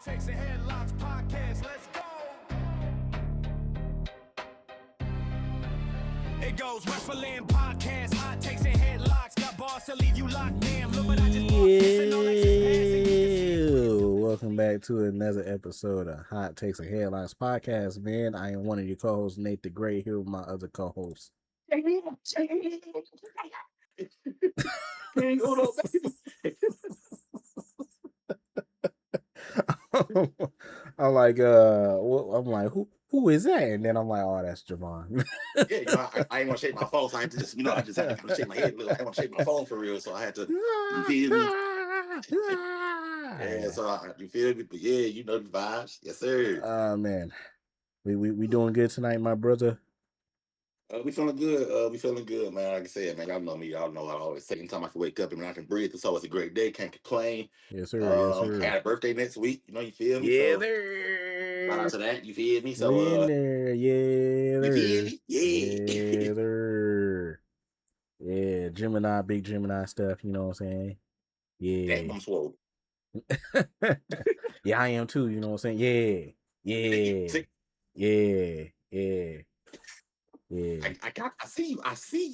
Takes and Headlocks podcast. Let's go. It goes wrestling podcast, hot takes and headlocks. Got bars to leave you locked. Damn, look what I just bought. Kissing on Welcome back to another episode of Hot Takes and Headlocks podcast, man. I am one of your co-hosts, NateDaGr8, here with my other co-hosts. I'm like, who is that? And then I'm like, oh, that's Javon. Yeah, I ain't want to shake my phone, so I had to just, I just had to kind of shake my head. I didn't want to shake my phone for real, so I had to, you feel me? Yeah, so you feel me? But yeah, you know the vibes. Yes, sir. Man, we doing good tonight, my brother. We feeling good. We feeling good, man. Like I said, man, y'all know me. Y'all know I always say anytime I can wake up and I can breathe, it's always a great day. Can't complain. Yes, sir. Yes, sir. Had a birthday next week. You feel me? Yeah, so, there. shout out to that. You feel me? So, We in there. Yeah, there. you feel me? Yeah, there. Yeah, Gemini, big Gemini stuff. You know what I'm saying? Yeah. Damn, I'm swole. Yeah, I am too. You know what I'm saying? Yeah. I see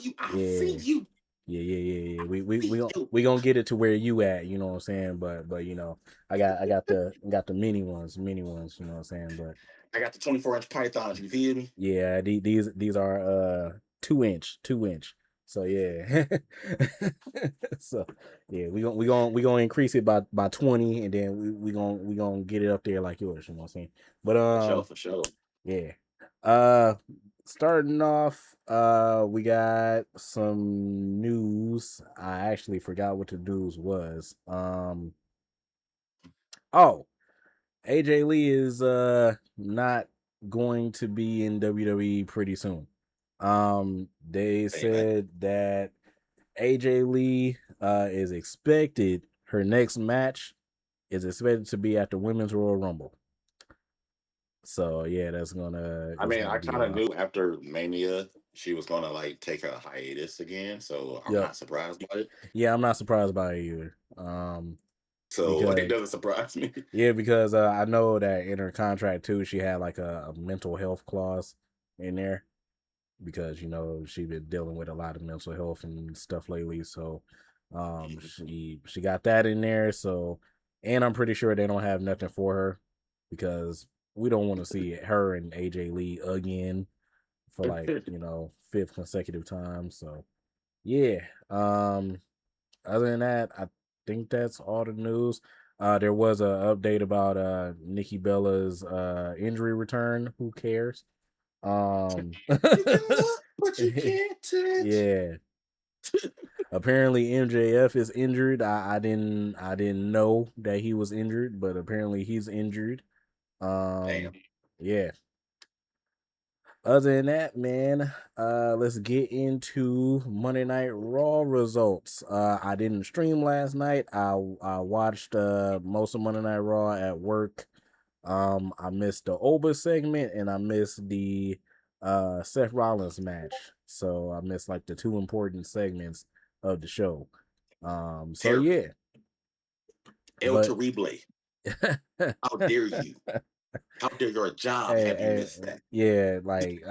you. Yeah. We gonna get it to where you at, you know what I'm saying? But you know, I got the mini ones, you know what I'm saying? But I got the 24-inch pythons, you feel me? Yeah, these are 2-inch. So yeah. So yeah, we gonna increase it by 20, and then we gonna get it up there like yours, you know what I'm saying? But For sure. Yeah. Starting off, we got some news. I actually forgot what the news was. AJ Lee is not going to be in WWE pretty soon. They said that AJ Lee is expected, her next match is expected to be at the Women's Royal Rumble. So yeah, that's gonna. I mean, I kind of knew after Mania she was gonna like take a hiatus again, so I'm not surprised by it. Yeah, I'm not surprised by it either. So it doesn't surprise me. Yeah, because I know that in her contract too, she had like a mental health clause in there, because she's been dealing with a lot of mental health and stuff lately. So she got that in there. So, and I'm pretty sure they don't have nothing for her, because we don't want to see her and AJ Lee again for like 5th consecutive time. So yeah. Other than that, I think that's all the news. There was an update about Nikki Bella's injury return. Who cares? But you can't touch. Yeah. Apparently MJF is injured. I didn't know that he was injured, but apparently he's injured. Damn. Yeah. Other than that, man, let's get into Monday Night Raw results. I didn't stream last night. I watched most of Monday Night Raw at work. I missed the Oba segment, and I missed the Seth Rollins match. So I missed like the 2 important segments of the show. So yeah. El Terrible. How dare you? How dare your job have you missed that? Yeah, like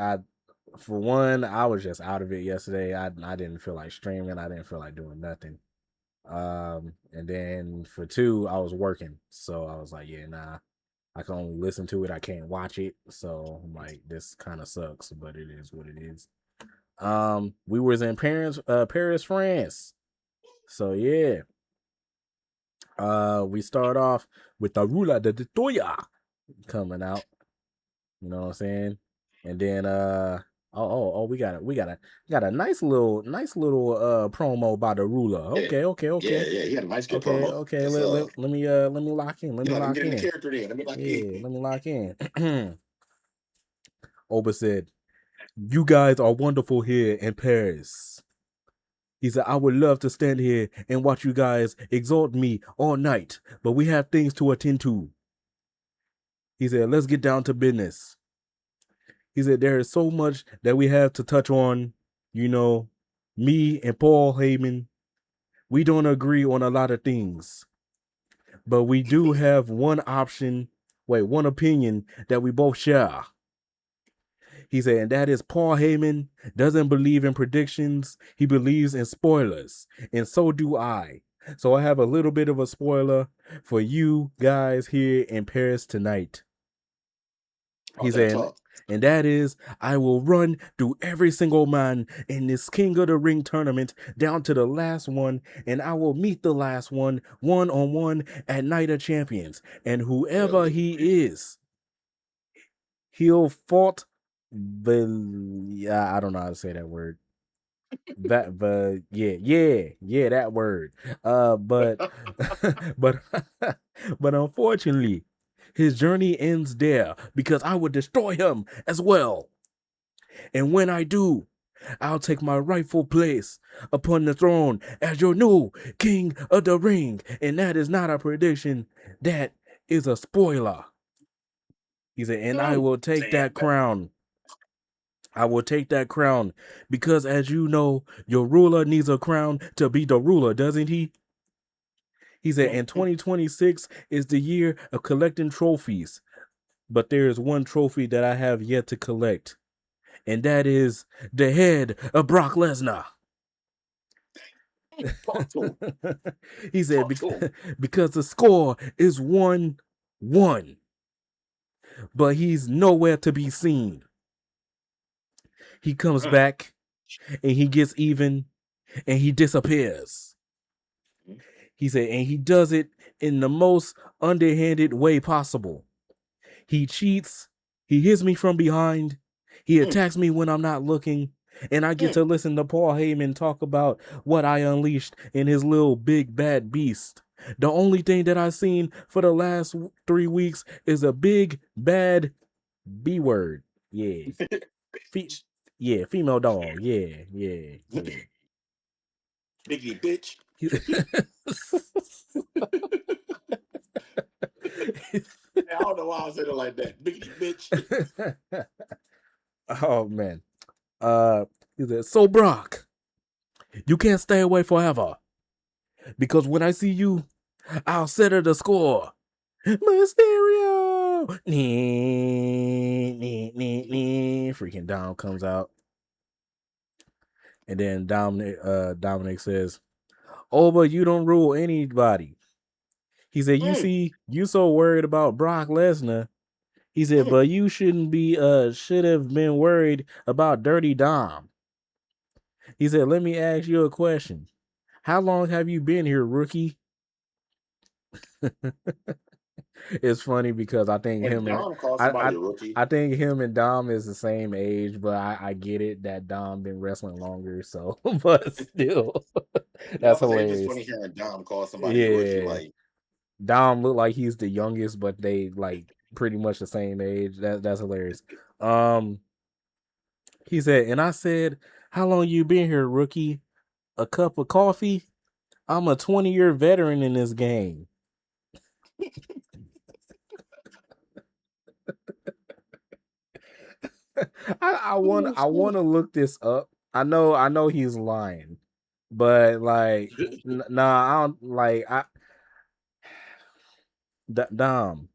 for one, I was just out of it yesterday. I didn't feel like streaming. I didn't feel like doing nothing. And then for 2, I was working. So I was like, yeah, nah, I can only listen to it. I can't watch it. So I'm like, this kind of sucks, but it is what it is. We was in Paris, France. So yeah. We start off with the Rula de Toya coming out. You know what I'm saying? And then we got a nice little promo by the Ruler. Okay. Yeah, he had a nice good promo. Okay, let me lock in. Let me lock in. The character in. Let me lock in. Oba said, "You guys are wonderful here in Paris." He said, "I would love to stand here and watch you guys exalt me all night, but we have things to attend to." He said, "Let's get down to business." He said, "There is so much that we have to touch on. Me and Paul Heyman, we don't agree on a lot of things. but we do have one opinion that we both share. He said, and that is Paul Heyman doesn't believe in predictions. He believes in spoilers. And so do I. So I have a little bit of a spoiler for you guys here in Paris tonight. He said, and that is, I will run through every single man in this King of the Ring tournament down to the last one, and I will meet the last one on one at Night of Champions. And whoever he is, he'll fought I don't know how to say that word. That that word. But but unfortunately, his journey ends there because I would destroy him as well. And when I do, I'll take my rightful place upon the throne as your new King of the Ring. And that is not a prediction. That is a spoiler. He said, and I will take that crown. I will take that crown because, as you know, your ruler needs a crown to be the ruler, doesn't he? He said, and 2026 is the year of collecting trophies. But there is one trophy that I have yet to collect, and that is the head of Brock Lesnar. He said, because the score is 1-1, but he's nowhere to be seen. He comes back and he gets even and he disappears. He said, and he does it in the most underhanded way possible. He cheats. He hits me from behind. He attacks me when I'm not looking. And I get to listen to Paul Heyman talk about what I unleashed in his little big bad beast. The only thing that I've seen for the last 3 weeks is a big bad B word. Yeah. Female dog. Yeah. Biggity bitch. I don't know why I said it like that. Biggity bitch. Oh man. He said, so Brock, you can't stay away forever. Because when I see you, I'll settle the score. Mysterio. Freaking Dom comes out. And then Dominic says, oh, but you don't rule anybody. He said, you see, you so worried about Brock Lesnar. He said, but you should have been worried about Dirty Dom. He said, let me ask you a question. How long have you been here, rookie? It's funny because I think him and Dom is the same age, but I get it that Dom been wrestling longer, so but still, that's hilarious. It's funny hearing Dom call somebody rookie. Like Dom look like he's the youngest, but they like pretty much the same age. That's hilarious. He said, and I said, how long you been here, rookie? A cup of coffee? I'm a 20-year veteran in this game. I want to look this up. I know he's lying, but like, I don't like Dom.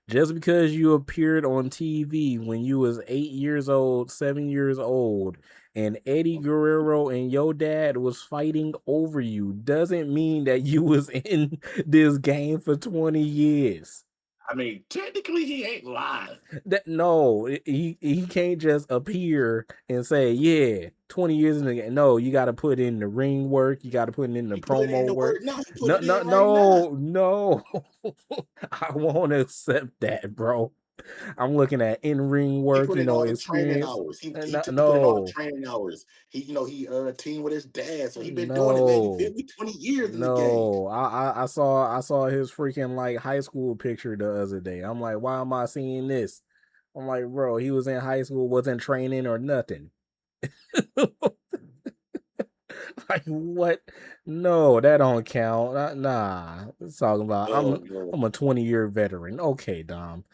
Just because you appeared on TV when you was 8 years old, 7 years old, and Eddie Guerrero and your dad was fighting over you doesn't mean that you was in this game for 20 years. I mean, technically, he ain't lying. He can't just appear and say, yeah, 20 years in the game. No, you got to put in the ring work. You got to put in the promo work. No. I won't accept that, bro. I'm looking at in-ring work, experience. Training hours. He put in all the training hours. He teamed with his dad, so he been doing it, man. You feel me? 20 years in the game. I saw his freaking like high school picture the other day. I'm like, why am I seeing this? I'm like, bro, he was in high school, wasn't training or nothing. Like what? No, that don't count. Nah, it's talking about I'm a 20-year veteran. Okay, Dom.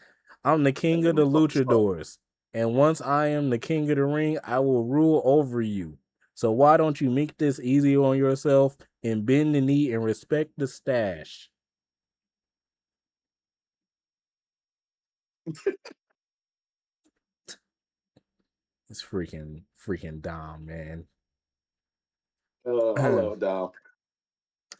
I'm the king of the luchadors. And once I am the king of the ring, I will rule over you. So why don't you make this easy on yourself and bend the knee and respect the stash? It's freaking Dom, man. I love Dom.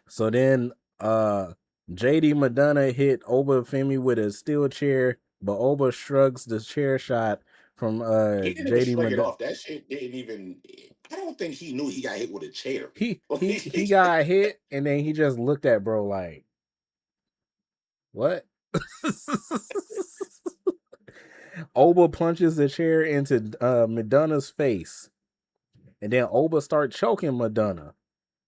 So then JD Madonna hit Oba Femi with a steel chair, but Oba shrugs the chair shot from He didn't even JD shrug it Madonna. off. That shit didn't even. I don't think he knew he got hit with a chair. He got hit and then he just looked at bro like, what? Oba punches the chair into Madonna's face, and then Oba starts choking Madonna.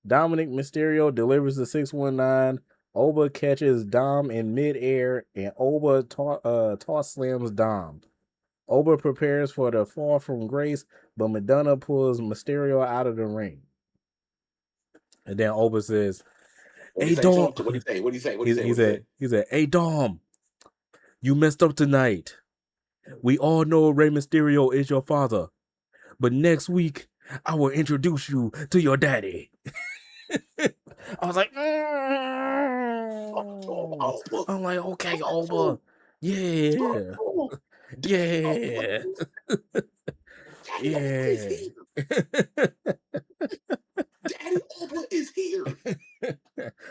Dominic Mysterio delivers the 619. Oba catches Dom in midair, and Oba toss slams Dom. Oba prepares for the fall from grace, but Madonna pulls Mysterio out of the ring. And then Oba says, "Hey Dom," what do you say? What do you say? What do you say? He said, "Hey Dom, you messed up tonight. We all know Rey Mysterio is your father, but next week I will introduce you to your daddy." I was like, I'm like, okay, Oba, yeah, yeah, yeah. Daddy Oba is here.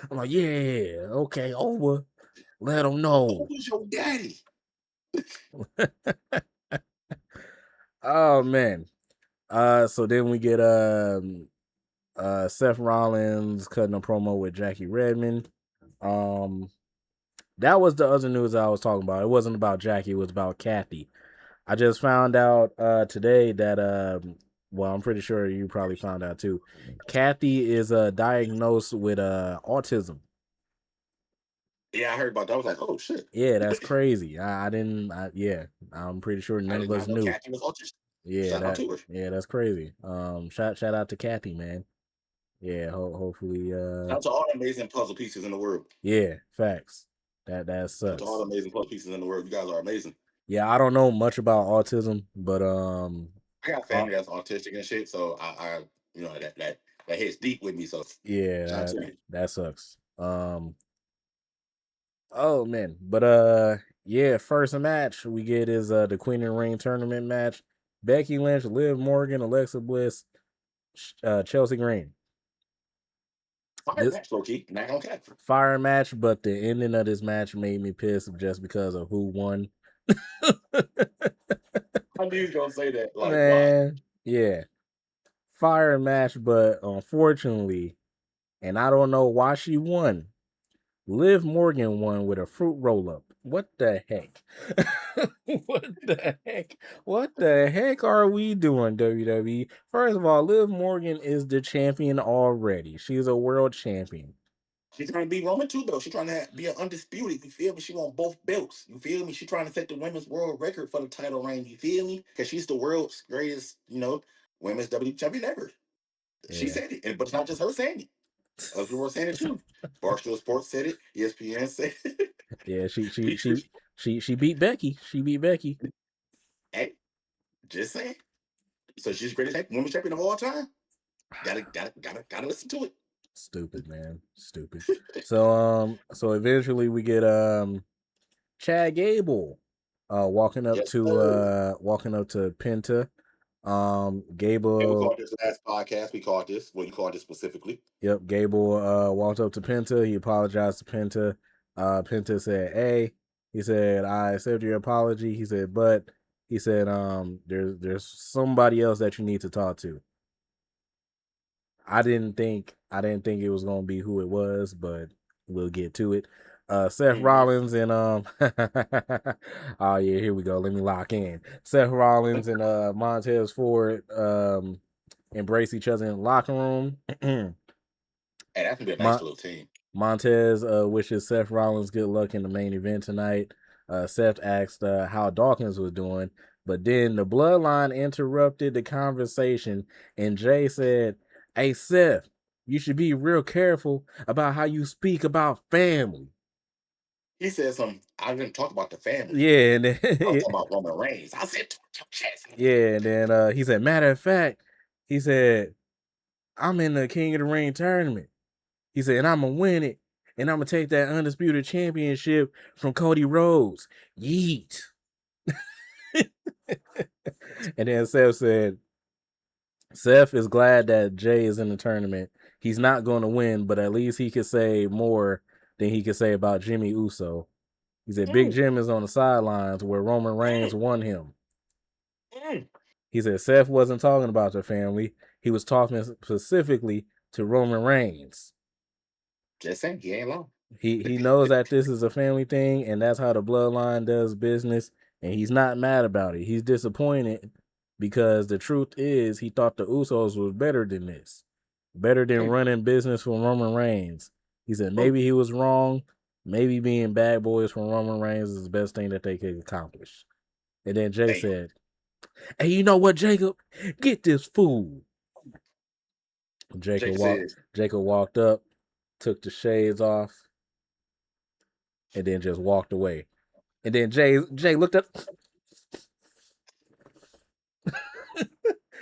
I'm like, yeah, okay, Oba, let him know. Oba's your daddy. Oh man. So then we get Seth Rollins cutting a promo with Jackie Redmond. That was the other news I was talking about. It wasn't about Jackie, it was about Kathy. I just found out today that well, I'm pretty sure you probably found out too. Kathy is diagnosed with autism. Yeah, I heard about that. I was like, oh shit. Yeah, that's crazy. I didn't. Yeah, I'm pretty sure none of us knew. Kathy was autistic. Yeah, Shout out to her. Yeah, that's crazy. Shout out to Kathy, man. Yeah, hopefully. Shout out to all the amazing puzzle pieces in the world. Yeah, facts. That sucks. Shout out to all the amazing puzzle pieces in the world. You guys are amazing. Yeah, I don't know much about autism, but I got family that's autistic and shit, so I you know that hits deep with me. So yeah, that sucks. Oh man, but yeah, first match we get is the Queen of the Ring tournament match. Becky Lynch, Liv Morgan, Alexa Bliss, Chelsea Green. Fire match, low key. Not gonna catch. Fire match, but the ending of this match made me pissed just because of who won. I knew you was gonna say that. Like, man, wow. Yeah, fire match, but unfortunately, and I don't know why she won. Liv Morgan won with a fruit roll up. What the heck? What the heck? What the heck are we doing, WWE? First of all, Liv Morgan is the champion already. She's a world champion. She's trying to be Roman too, though. She's trying to be an undisputed. You feel me? She won both belts. You feel me? She's trying to set the women's world record for the title reign. You feel me? Because she's the world's greatest, women's WWE champion ever. Yeah. She said it, but it's not just her saying it. Other people were saying it too. Barstool Sports said it. ESPN said it. Yeah, she beat Becky. She beat Becky. Hey, just saying. So she's the greatest women's champion of all time. Gotta listen to it. Stupid, man. Stupid. So eventually we get Chad Gable walking up to Penta. Gable. And we called this last podcast. We called this. Well, you called this specifically. Yep. Gable walked up to Penta. He apologized to Penta. Penta said, "Hey," he said, "I accept your apology." He said, "But," he said, there's somebody else that you need to talk to." I didn't think it was gonna be who it was, but we'll get to it. Seth Rollins and oh yeah, here we go. Let me lock in. Seth Rollins and Montez Ford embrace each other in the locker room. Hey, that could be a nice little team. Montez wishes Seth Rollins good luck in the main event tonight. Seth asked how Dawkins was doing, but then the Bloodline interrupted the conversation, and Jay said, "Hey Seth, you should be real careful about how you speak about family." He said something. I didn't talk about the family. Yeah, and then I was talking about Roman Reigns. I said, yeah, and then he said, matter of fact, he said, I'm in the King of the Ring tournament. He said, and I'm going to win it. And I'm going to take that undisputed championship from Cody Rhodes. Yeet. And then Seth said, Seth is glad that Jay is in the tournament. He's not going to win, but at least he could say more than he could say about Jimmy Uso. He said, Big Jim is on the sidelines where Roman Reigns won him. He said, Seth wasn't talking about their family. He was talking specifically to Roman Reigns. Just saying, he ain't long. He knows that this is a family thing, and that's how the bloodline does business, and he's not mad about it. He's disappointed because the truth is he thought the Usos was better than this, better than running business for Roman Reigns. He said maybe he was wrong. Maybe being bad boys for Roman Reigns is the best thing that they could accomplish. And then Jay said, hey, you know what, Jacob? Get this fool. Jacob walked up, took the shades off, and then just walked away. And then Jay looked up.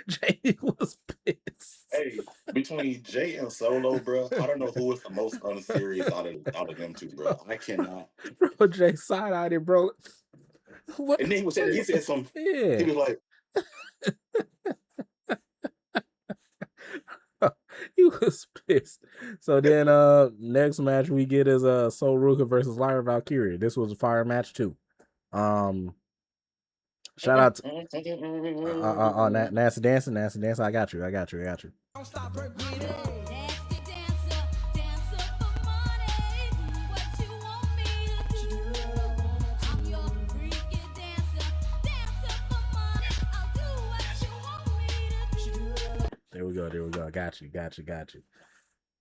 Jay was pissed. Hey, between Jay and Solo, bro, I don't know who is the most unserious out of them two, bro. I cannot. Bro, Jay side-eyed it, bro. What? And then he said something. Yeah. He was like, he was pissed. So then next match we get is Sol Ruka versus Lyra Valkyria. This was a fire match too. Shout out to Nasty Dancing. I got you. Don't stop, work with it. There we go. Got you.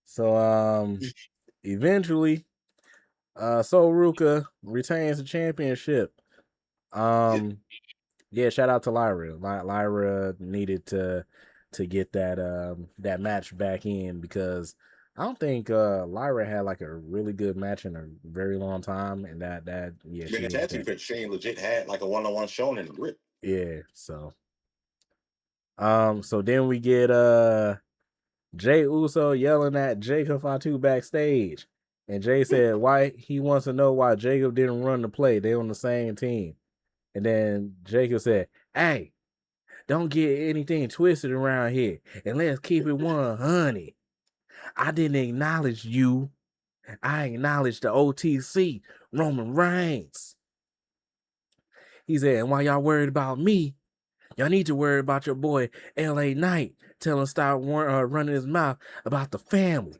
So eventually Sol Ruka retains the championship. Yeah, shout out to Lyra. Lyra needed to get that match back in because I don't think Lyra had like a really good match in a very long time, and she ain't legit had like a one-on-one shown in the grip. Yeah, so then we get Jay Uso yelling at Jacob Fatu backstage, and Jay said why he wants to know why Jacob didn't run the play. They on the same team. And then Jacob said, hey, don't get anything twisted around here. And let's keep it 100. I didn't acknowledge you. I acknowledged the OTC, Roman Reigns. He said, and while y'all worried about me, y'all need to worry about your boy, LA Knight. Tell him stop running his mouth about the family.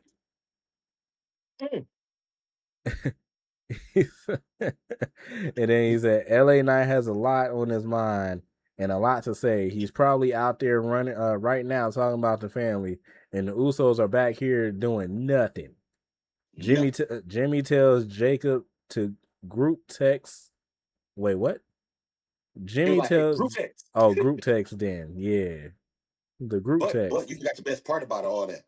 And then he said, LA Knight has a lot on his mind and a lot to say. He's probably out there running right now talking about the family, and the Usos are back here doing nothing. Jimmy tells Jacob to group text. Wait, what? Jimmy tells group text. Oh, group text then. Yeah. The group text. But you got the best part about all that.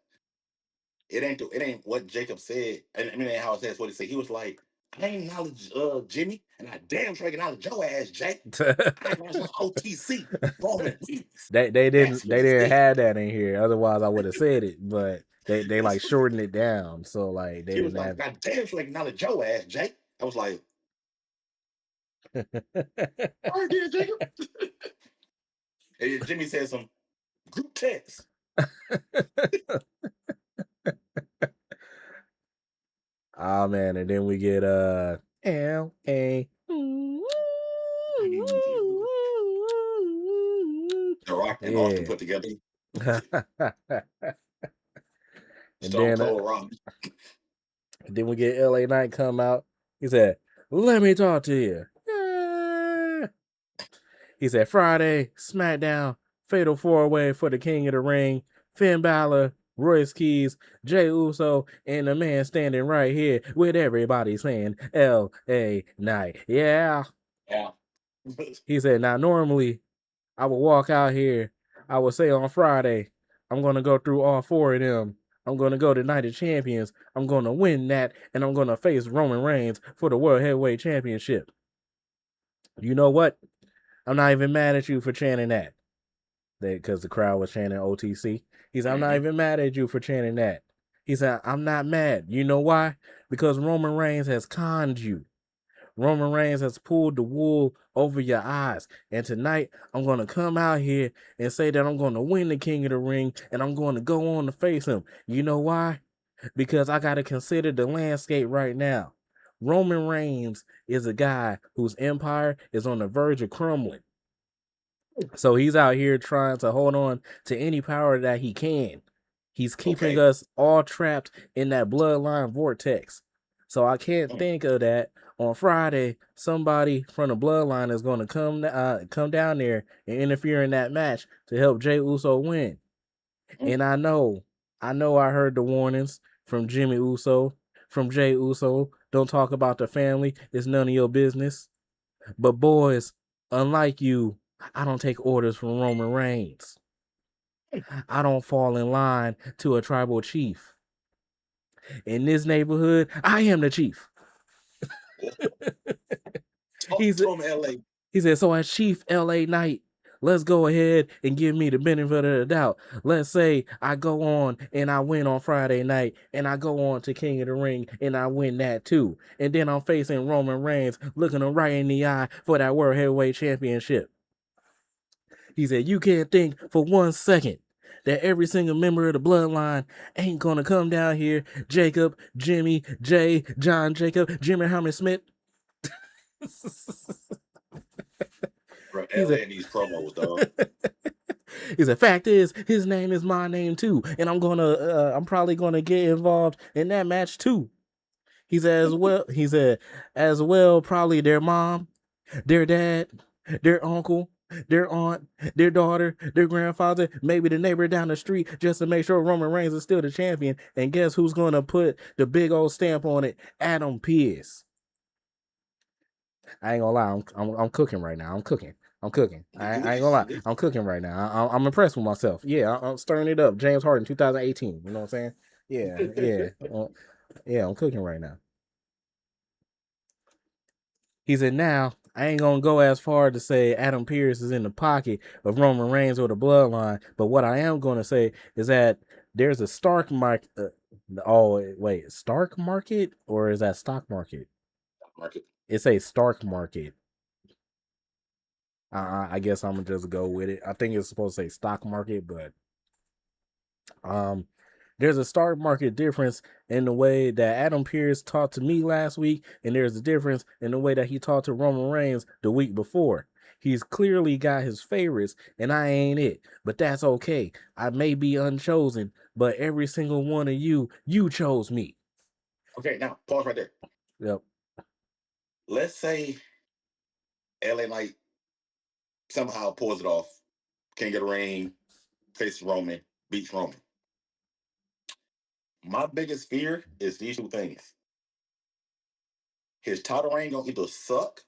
It ain't what Jacob said. I mean, how it says what he said. He was like, I ain't acknowledge Jimmy, and I damn sure acknowledge your ass, Jay. I acknowledge OTC. Roman. They didn't have that in here. Otherwise, I would have said it. But they like shortened it down. So like they he was didn't like, have. I damn sure acknowledge your ass, Jay. I was like, all right, dear Jacob. And Jimmy said some group text. Oh man, and then we get LA. The Rock and Austin put together. And then we get LA Knight come out. He said, let me talk to you. Yeah. He said, Friday, SmackDown, Fatal 4-Way for the King of the Ring, Finn Balor, Royce Keys, Jay Uso, and the man standing right here with everybody saying LA Knight. Yeah. He said, now normally I would walk out here. I would say on Friday, I'm going to go through all four of them. I'm going to go to Night of Champions. I'm going to win that, and I'm going to face Roman Reigns for the World Heavyweight Championship. You know what? I'm not even mad at you for chanting that. because the crowd was chanting OTC. He said, I'm not even mad at you for chanting that. He said, I'm not mad. You know why? Because Roman Reigns has conned you. Roman Reigns has pulled the wool over your eyes. And tonight, I'm going to come out here and say that I'm going to win the King of the Ring, and I'm going to go on to face him. You know why? Because I got to consider the landscape right now. Roman Reigns is a guy whose empire is on the verge of crumbling. So he's out here trying to hold on to any power that he can. He's keeping us all trapped in that bloodline vortex. So I can't think of that. On Friday, somebody from the bloodline is going to come down there and interfere in that match to help Jey Uso win. And I know I heard the warnings from Jimmy Uso, from Jey Uso. Don't talk about the family. It's none of your business. But boys, unlike you, I don't take orders from Roman Reigns. I don't fall in line to a tribal chief. In this neighborhood, I am the chief. He's from LA. He said, so as Chief LA Knight, let's go ahead and give me the benefit of the doubt. Let's say I go on and I win on Friday night, and I go on to King of the Ring and I win that too. And then I'm facing Roman Reigns, looking him right in the eye for that World Heavyweight Championship. He said, you can't think for 1 second that every single member of the bloodline ain't gonna come down here. Jacob, Jimmy, Jay, John Jacob, Jimmy Herman Smith. Bro, LA and these promos, dog. He said, fact is, his name is my name too, and I'm probably gonna get involved in that match too. He said, as well, probably their mom, their dad, their uncle, their aunt, their daughter, their grandfather, maybe the neighbor down the street, just to make sure Roman Reigns is still the champion. And guess who's gonna put the big old stamp on it? Adam Pearce. I ain't gonna lie, I'm cooking right now. I'm cooking. I ain't gonna lie, I'm cooking right now. I'm impressed with myself. Yeah, I'm stirring it up. James Harden, 2018. You know what I'm saying? Yeah, I'm cooking right now. He said, now, I ain't going to go as far to say Adam Pearce is in the pocket of Roman Reigns or the bloodline, but what I am going to say is that there's a Stark market. Stark market? Or is that stock market? Market. It's a Stark market. I guess I'm going to just go with it. I think it's supposed to say stock market, but there's a stock market difference in the way that Adam Pearce talked to me last week, and there's a difference in the way that he talked to Roman Reigns the week before. He's clearly got his favorites, and I ain't it. But that's okay. I may be unchosen, but every single one of you chose me. Okay, now pause right there. Yep. Let's say LA Knight somehow pulls it off. King of the Ring, faces Roman, beats Roman. My biggest fear is these two things. His title reign gonna either suck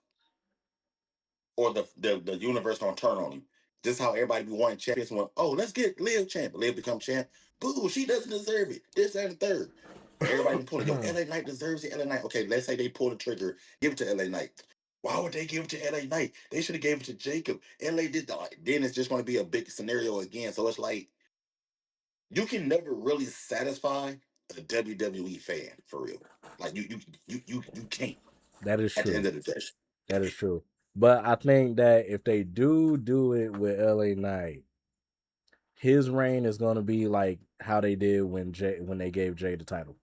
or the universe gonna turn on him. This is how everybody be wanting champions. Oh, let's get Liv champ. Liv become champ. Boo, she doesn't deserve it. This and the third. Everybody be pulling. Yo, LA Knight deserves it. LA Knight. Okay, let's say they pull the trigger. Give it to LA Knight. Why would they give it to LA Knight? They should have gave it to Jacob. LA did that. Then it's just going to be a big scenario again. So it's like you can never really satisfy a WWE fan for real. Like you can't. That is true. At the end of the day. That is true. But I think that if they do it with LA Knight, his reign is going to be like how they did when they gave Jay the title.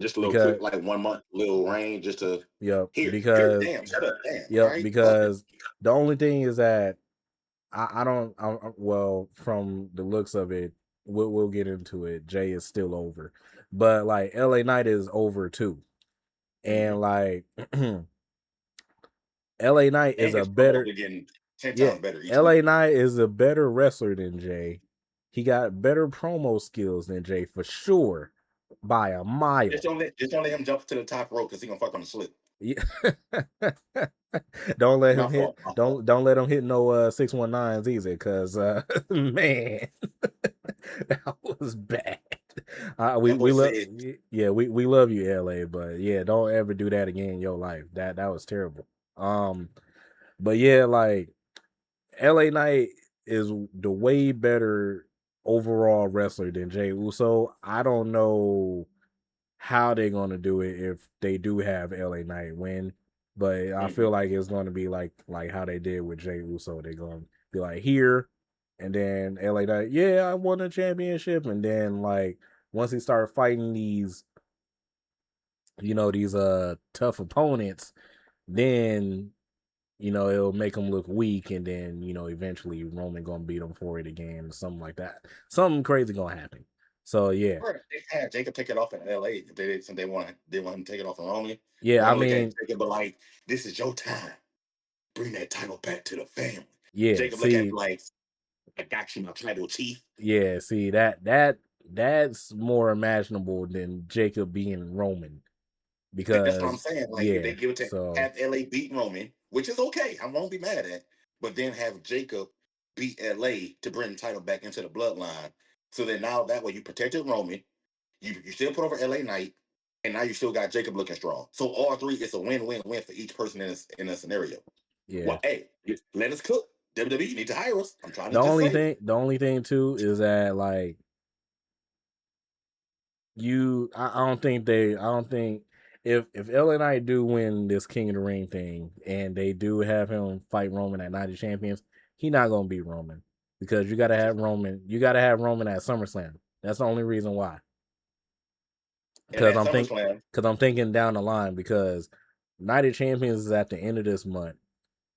Just a little quick, like 1 month, little reign, just to because damn, shut up, damn. Yep, right? because the only thing is that well, from the looks of it, we'll get into it. Jay is still over, but like LA Knight is over too, and like LA Knight is a better. 10 times better. LA Knight is a better wrestler than Jay. He got better promo skills than Jay for sure, by a mile. Just don't let him jump to the top rope because he gonna fuck on the slip. Yeah. Don't let him hit. Don't let him hit no 619s either, because man, that was bad. We love we love you, LA, but yeah, don't ever do that again in your life. That was terrible. But yeah, like LA Knight is the way better overall wrestler than Jey Uso. I don't know how they're gonna do it if they do have LA Knight win, but I feel like it's gonna be like how they did with Jey Uso. They're gonna be like here, and then LA Knight, yeah, I won a championship, and then like once he start fighting these, these tough opponents, then it'll make him look weak, and then eventually Roman gonna beat him for it again, or something like that. Something crazy gonna happen. So yeah, Right. They had Jacob take it off in LA. If they did, since they want him to take it off in Roman. yeah. I Roman look at mean, Jacob, but like, this is your time. Bring that title back to the family. yeah. Jacob look at See, him like, I got you, my tribal chief. yeah. See that's more imaginable than Jacob being Roman, That's what I'm because saying. Like, if yeah. they give it to So have LA beat Roman, which is okay, I won't be mad at. But then have Jacob beat LA to bring the title back into the bloodline. So then now that way you protected Roman, you still put over LA Knight, and now you still got Jacob looking strong. So all three, it's a win-win-win for each person in a scenario. yeah. Well, hey, let us cook. WWE, you need to hire us. I'm trying to The just only say. thing, too is that like I don't think if LA Knight do win this King of the Ring thing and they do have him fight Roman at Night of Champions, he not gonna beat Roman, because you gotta have Roman at SummerSlam. That's the only reason why. And Because at SummerSlam, I'm thinking down the line, because Night of Champions is at the end of this month,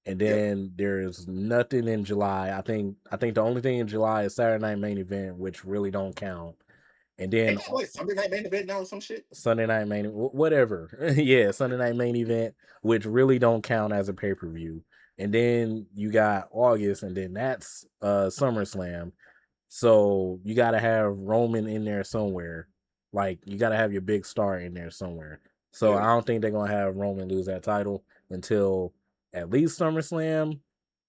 and then there's nothing in July. I think the only thing in July is Saturday Night Main Event, which really don't count. And then ain't that like Sunday Night Main Event now or some shit? Sunday Night Main, whatever. Yeah, Sunday Night Main Event, which really don't count as a pay-per-view. And then you got August, and then that's SummerSlam. So you got to have Roman in there somewhere. Like, you got to have your big star in there somewhere. So I don't think they're going to have Roman lose that title until at least SummerSlam,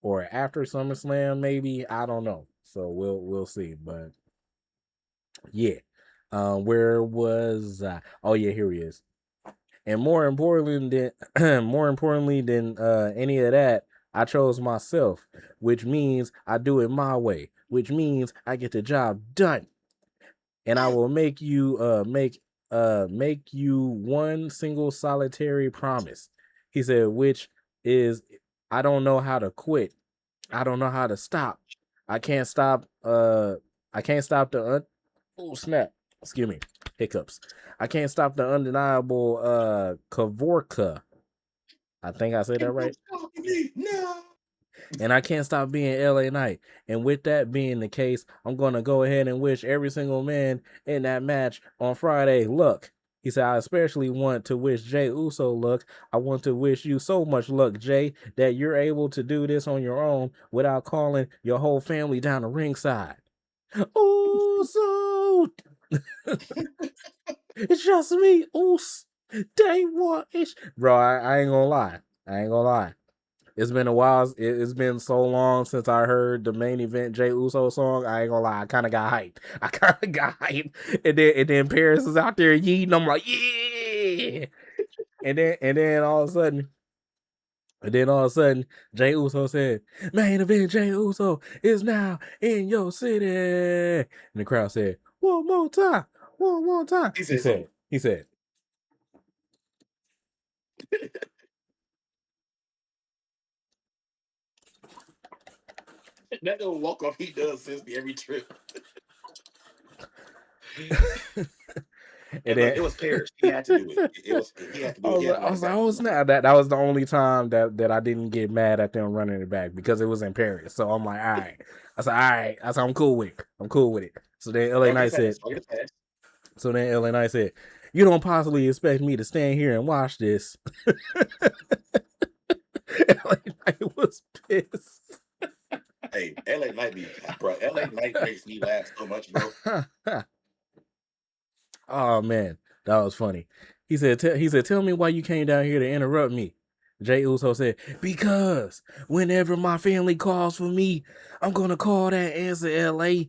or after SummerSlam, maybe. I don't know. So we'll see. But yeah. Where was I? Oh yeah, here he is. And more importantly than any of that, I chose myself, which means I do it my way, which means I get the job done. And I will make you make you one single solitary promise. He said, which is, I don't know how to quit. I don't know how to stop. I can't stop the oh snap. Excuse me. Hiccups. I can't stop the undeniable Kavorka. I think I said that right. No. And I can't stop being LA Knight. And with that being the case, I'm gonna go ahead and wish every single man in that match on Friday luck. He said, I especially want to wish Jey Uso luck. I want to wish you so much luck, Jay, that you're able to do this on your own without calling your whole family down the ringside. Uso! It's just me, Us. Day one ish. Bro, I ain't gonna lie. It's been a while. It's been so long since I heard the main event Jey Uso song. I ain't gonna lie. I kind of got hyped. And then Paris is out there yeeting. I'm like, yeah. And then all of a sudden, Jey Uso said, main event Jey Uso is now in your city. And the crowd said, one more time. One more time. He said, That little walk off he does since me every trip. And look, it was Paris. He had to do it. He had to do it. I was like, oh snap! That was the only time that I didn't get mad at them running it back, because it was in Paris. So I'm like, all right. I said, all right. I said, I'm cool with it. So then LA Knight said, you don't possibly expect me to stand here and watch this. LA Knight was pissed. Hey, LA Knight bro. LA Knight makes me laugh so much, bro. Oh man, that was funny. He said, tell me why you came down here to interrupt me. Jey Uso said, because whenever my family calls for me, I'm gonna call that answer, LA.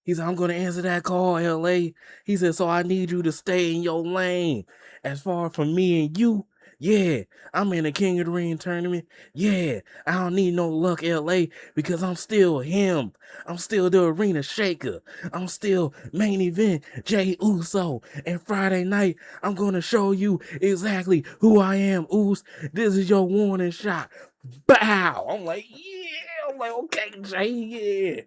He said, I'm gonna answer that call, LA. He said, so I need you to stay in your lane. As far from me and you, Yeah, I'm in the King of the Ring tournament. Yeah, I don't need no luck, LA, because I'm still him. I'm still the arena shaker. I'm still main event Jay Uso. And Friday night, I'm going to show you exactly who I am, Us. This is your warning shot. Bow. I'm like, yeah. I'm like, okay, Jay, yeah.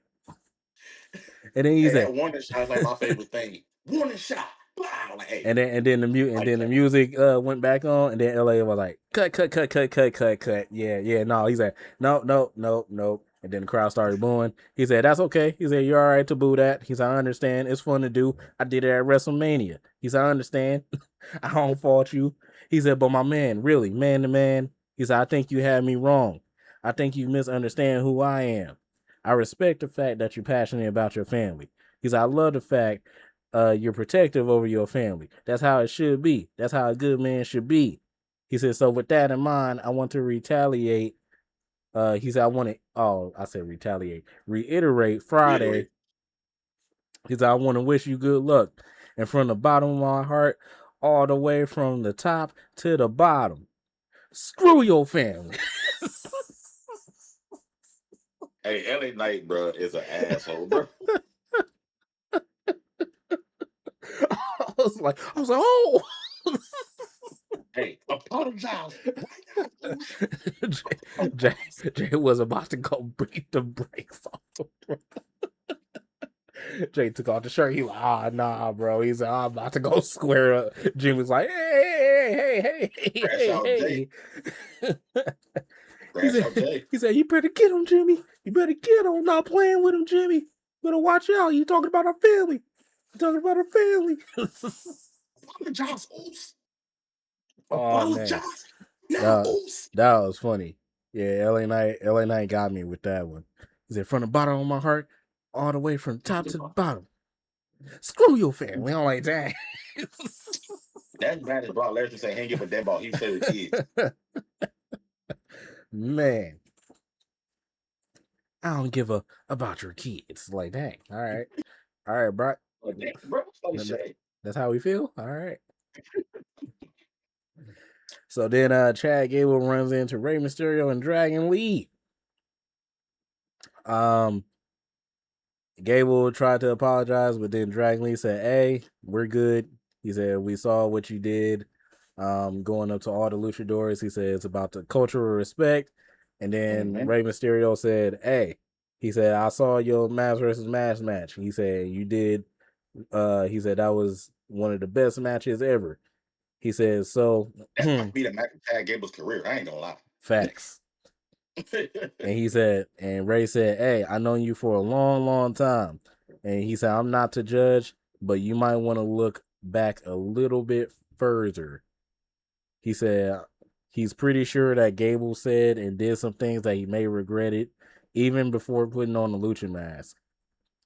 And then he Hey, said, that warning shot is like my favorite thing. Warning shot. Wow. Like, hey, and then the music went back on, and then LA was like, cut. Yeah. No, he said, no. And then the crowd started booing. He said, that's okay. He said, you're all right to boo that. He said, I understand. It's fun to do. I did it at WrestleMania. He said, I understand. I don't fault you. He said, but my man, really, man to man. He said, I think you had me wrong. I think you misunderstand who I am. I respect the fact that you're passionate about your family. He said, I love the fact you're protective over your family. That's how it should be. That's how a good man should be. He said, so with that in mind, I want to retaliate. He said, reiterate Friday. reiterate. He said, I want to wish you good luck. And from the bottom of my heart, all the way from the top to the bottom, screw your family. Hey, LA Knight, bro, is an asshole, bro. I was like, oh. Hey, apologize right now. Jay was about to go beat the brakes off the bro. Jay took off the shirt. He like, nah, bro. He's like, I'm about to go square up. Jim was like, hey. Crash out Jay. Crash out Jay. He said, you better get him, Jimmy. You better get him. I'm not playing with him, Jimmy. You better watch out. You talking about our family. Apologize, Oops. Oh, man. Apologize. Now, Oops. That was funny. Yeah, LA Knight got me with that one. He said, from the bottom of my heart, all the way from top to the bottom. Screw your family. I'm like, dang. That's bad as Brock Lesnar saying he ain't give a damn about he said the kids. Man. I don't give a about your kids. Like, dang. All right, Brock. Like, damn, bro, That's how we feel. All right. So then Chad Gable runs into Rey Mysterio and Dragon Lee. Gable tried to apologize, but then Dragon Lee said, hey, we're good. He said, we saw what you did going up to all the luchadors. He said, it's about the cultural respect. And then Rey Mysterio said, hey, he said, I saw your mask versus mask match. He said, you did. He said, that was one of the best matches ever. He said, so. That might be the match of Chad Gable's career. I ain't gonna lie. Facts. And he said, and Ray said, hey, I known you for a long, long time. And he said, I'm not to judge, but you might want to look back a little bit further. He said he's pretty sure that Gable said and did some things that he may regret it, even before putting on the Lucha mask.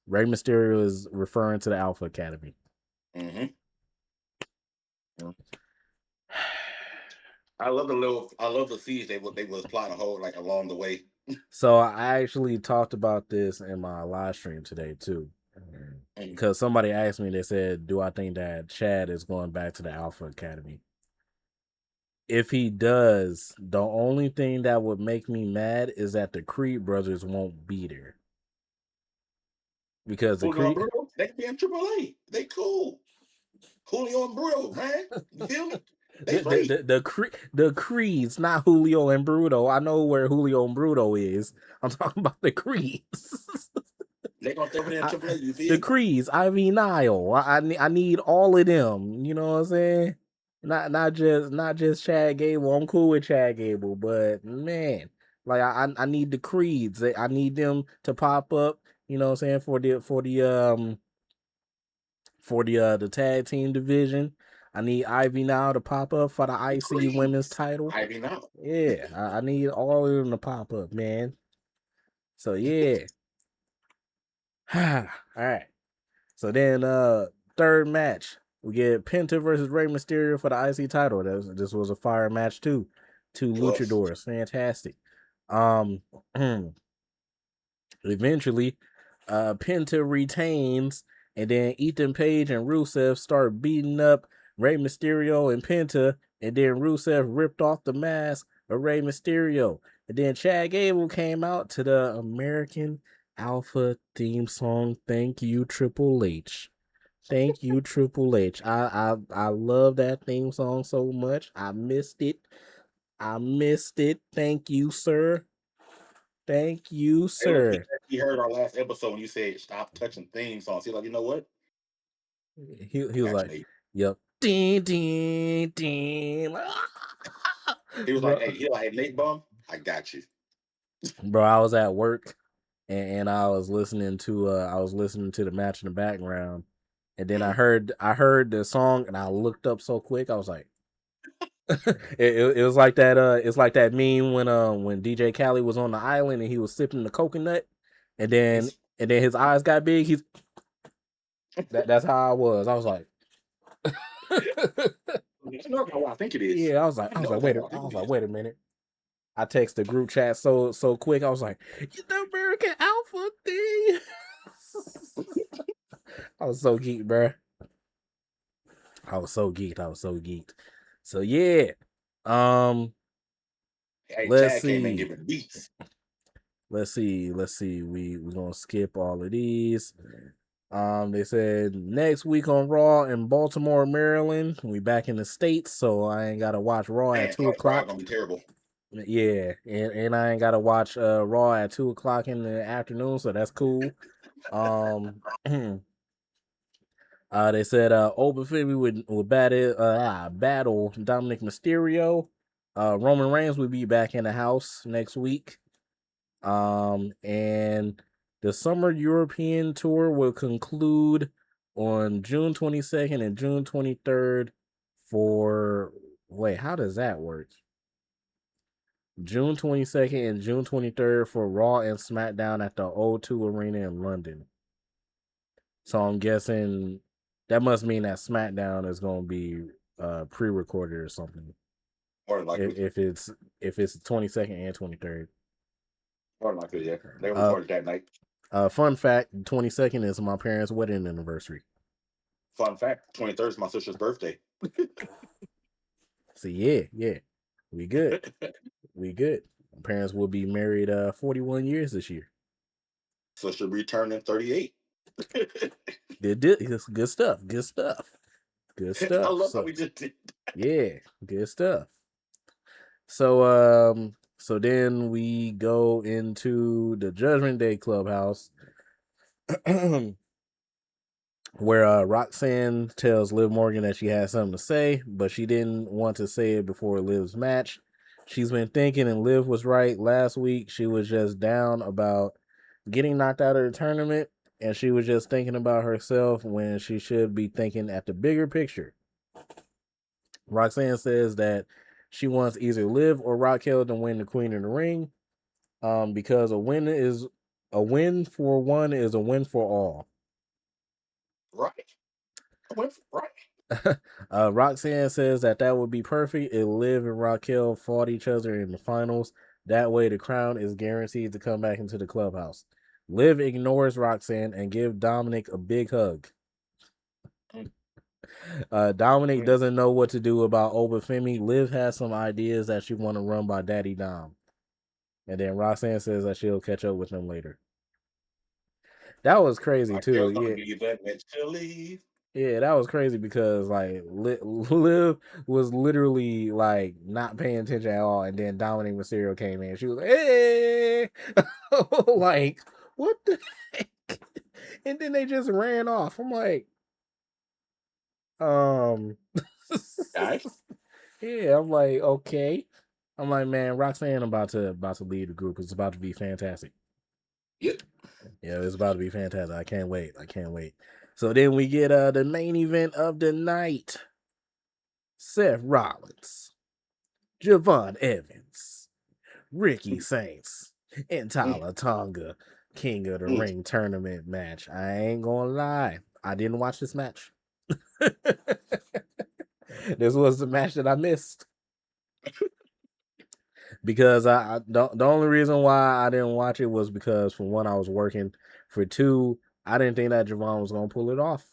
Rey Mysterio is referring to the Alpha Academy. Mm-hmm. I love the siege they was plotting a whole like along the way. So I actually talked about this in my live stream today too. Because somebody asked me, they said, do I think that Chad is going back to the Alpha Academy? If he does, the only thing that would make me mad is that the Creed brothers won't be there. Because the Creed... they can be in AAA. They cool. Julio and Bruto, man. You feel me? The Creeds, not Julio and Bruto. I know where Julio and Bruto is. I'm talking about the Creeds. They gonna throw it in AAA. You feel the Creeds, Ivy Nile. I need all of them. You know what I'm saying? Not just Chad Gable. I'm cool with Chad Gable, but man, like I need the Creeds. I need them to pop up. You know what I'm saying, for the tag team division. I need Ivy now to pop up for the IC women's title. Ivy now. Yeah, I need all of them to pop up, man. So yeah. All right. So then third match, we get Penta versus Rey Mysterio for the IC title. This was a fire match too. Two luchadors. Fantastic. Eventually, Penta retains, and then Ethan Page and Rusev start beating up Rey Mysterio and Penta, and then Rusev ripped off the mask of Rey Mysterio. And then Chad Gable came out to the American Alpha theme song. Thank you, Triple H. Thank you, Triple H. I love that theme song so much. I missed it. Thank you, sir. Thank you, Hey, look, sir. he heard our last episode when you said stop touching theme songs. He's like, you know what? He was Got you, like, Nate. yep. Ding, ding, ding. He was Bro, like, hey, Nate Bum, I got you. bro, I was at work and I was listening to the match in the background, and then I heard the song and I looked up so quick. I was like, it was like that. It's like that meme when DJ Khaled was on the island and he was sipping the coconut, and then his eyes got big. That's how I was. I was like, I know what I think it is. yeah. I was like, wait a minute. I text the group chat so quick. I was like, the American Alpha thing. I was so geeked, bro. I was so geeked. So yeah. Hey, Let's Chad came in see. giving beats. Let's see. We're gonna skip all of these. They said next week on Raw in Baltimore, Maryland. We back in the States, so I ain't gotta watch Raw at 2 o'clock. Gonna be terrible. Yeah, and I ain't gotta watch Raw at 2 o'clock in the afternoon, so that's cool. They said Open Fibby would battle Dominic Mysterio. Roman Reigns would be back in the house next week. And the Summer European Tour will conclude on June 22nd and June 23rd for how does that work? June 22nd and June 23rd for Raw and SmackDown at the O2 Arena in London. So I'm guessing that must mean that SmackDown is going to be pre-recorded or something. More than likely. If it's 22nd and 23rd. More than likely, yeah. They recorded that night. Fun fact, 22nd is my parents' wedding anniversary. Fun fact, 23rd is my sister's birthday. So yeah. We good. We good. My parents will be married 41 years this year. So she'll be turning 38. It's good stuff. I love how we just did. Yeah, good stuff. So then we go into the Judgment Day Clubhouse where Roxanne tells Liv Morgan that she has something to say, but she didn't want to say it before Liv's match. She's been thinking, and Liv was right. Last week, she was just down about getting knocked out of the tournament, and she was just thinking about herself when she should be thinking at the bigger picture. Roxanne says that she wants either Liv or Raquel to win the Queen of the Ring, because a win for one is a win for all. Right. Roxanne says that would be perfect if Liv and Raquel fought each other in the finals. That way, the crown is guaranteed to come back into the clubhouse. Liv ignores Roxanne and gives Dominic a big hug. Dominic doesn't know what to do about Obafemi. Liv has some ideas that she want to run by Daddy Dom. And then Roxanne says that she'll catch up with him later. That was crazy too. Yeah, that was crazy because like Liv was literally like not paying attention at all, and then Dominic Mysterio came in. She was like, "Hey," like what the heck? And then they just ran off. I'm like, yeah. I'm like, okay. I'm like, man, Roxanne about to lead the group. It's about to be fantastic. Yep. Yeah, it's about to be fantastic. I can't wait. So then we get the main event of the night. Seth Rollins, Javon Evans, Ricky Saints, and Tyler Tonga, King of the Ring tournament match. I ain't gonna lie. I didn't watch this match. This was the match that I missed. Because the only reason why I didn't watch it was because, for one, I was working. For two, I didn't think that Javon was gonna pull it off.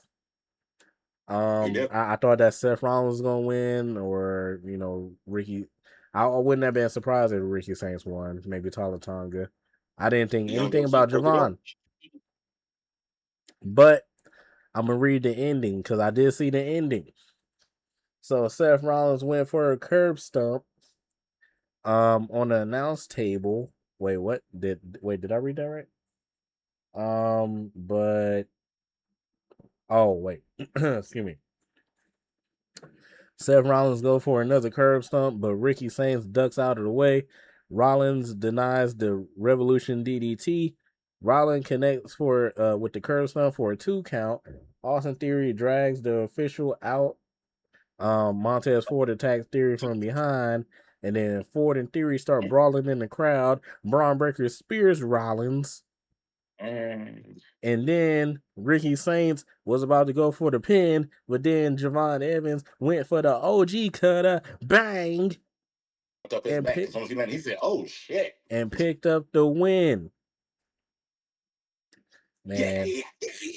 I thought that Seth Rollins was gonna win, or Ricky. I wouldn't have been surprised if Ricky Saints won. Maybe Tonga. I didn't think anything about Javon, but I'm gonna read the ending because I did see the ending. So Seth Rollins went for a curb stomp. On the announce table. Wait, what? Did I read that right? But oh wait, excuse me. Seth Rollins go for another curb stomp, but Ricky Saints ducks out of the way. Rollins denies the Revolution DDT. Rollins connects for with the curb stomp for a 2 count. Austin Theory drags the official out. Montez Ford attacks Theory from behind, and then Ford and Theory start brawling in the crowd. Braun Breaker spears Rollins. And then Ricky Saints was about to go for the pin, but then Javon Evans went for the OG cutter, bang, Up his back. As soon as he said, "Oh shit!" and picked up the win. Man, yeah.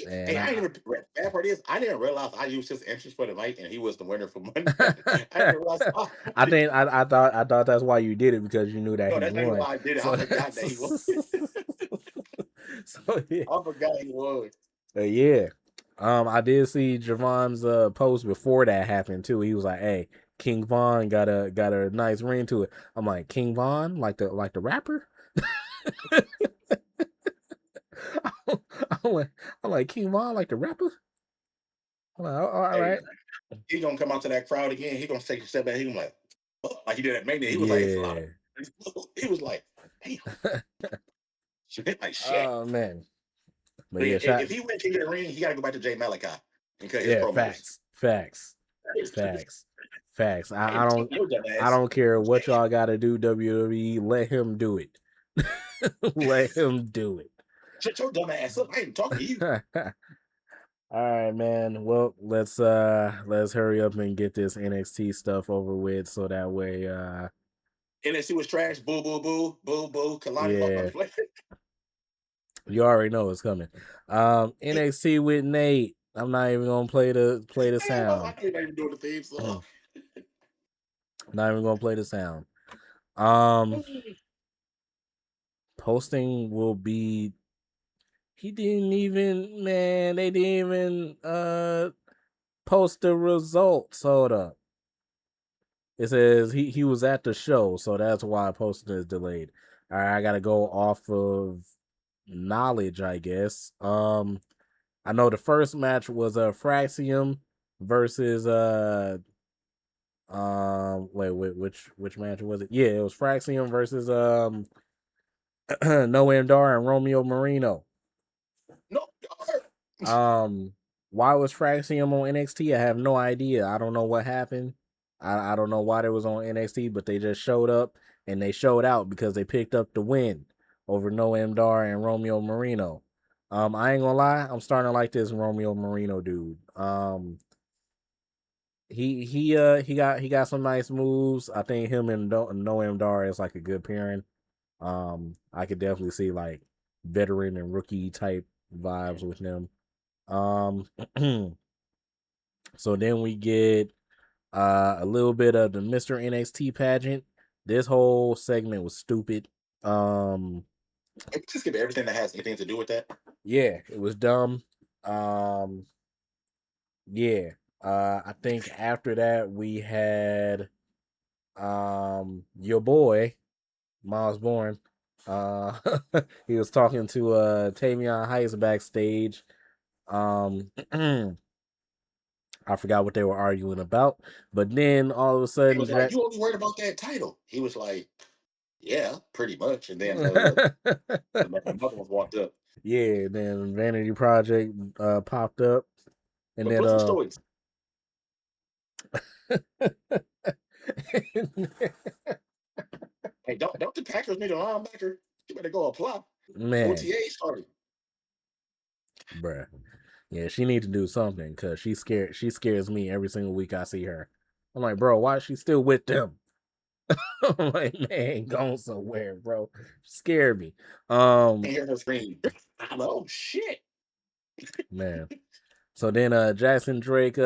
Hey, I didn't even. Bad part is, I didn't realize I used his entrance for the night, and he was the winner for Monday. I didn't realize. I think I thought that's why you did it, because you knew that No, he that's not won. why I did it. So, I forgot that he won. So yeah. I forgot he won. Yeah. I did see Javon's post before that happened too. He was like, "Hey, King Von got a nice ring to it." I'm like, "King Von, like the rapper?" I'm like King Von, like the rapper. I'm like, all right. He gonna come out to that crowd again. He gonna take a step back. He gonna like, oh, like he did at Mania. He was like, it's a lot of. He was like, damn. Like shit. Oh man. But yeah, yeah, if he went King of the Ring, he gotta go back to Jay Malachi and cut his yeah, promos. facts. I don't care what y'all gotta do, WWE. Let him do it. Let him do it. Shut your dumb ass up. I ain't talking to you. All right, man. Well, let's hurry up and get this NXT stuff over with, so that way NXT was trash. Boo, boo, boo, boo, boo. Kalani yeah. You already know it's coming. NXT with Nate. I'm not even gonna play the sound. I can't even do the theme song. Not even gonna play the sound. Posting will be. They didn't even post the results. Hold up. It says he was at the show, so that's why posting is delayed. All right, I gotta go off of knowledge, I guess. I know the first match was Fraxium versus wait, which match was it? Yeah, it was Fraxium versus Noam Dar and Romeo Marino. No. Why was Fraxium on NXT? I have no idea. I don't know what happened. I don't know why they was on NXT, but they just showed up and they showed out because they picked up the win over Noam Dar and Romeo Marino. I ain't gonna lie, I'm starting to like this Romeo Marino dude. He got some nice moves. I think him and Noam Dar is like a good pairing. I could definitely see like veteran and rookie type vibes with them. So then we get a little bit of the Mr. NXT pageant. This whole segment was stupid. Just give everything that has anything to do with that. Yeah, it was dumb. Yeah. I think after that we had your boy Miles Bourne. He was talking to Tavion Heights backstage. I forgot what they were arguing about, but then all of a sudden, he was like, "You only worried about that title." He was like, "Yeah, pretty much." And then another one walked up. Yeah, then Vanity Project popped up, and But then put some stories. Hey, don't the Packers need a linebacker? You better go apply. Man, OTA started. Bruh. Yeah, she needs to do something because she scares me every single week I see her. I'm like, bro, why is she still with them? I'm like, man, going somewhere, bro. She scared me. I hear her scream. I'm like, oh shit. Man. So then Jackson Drake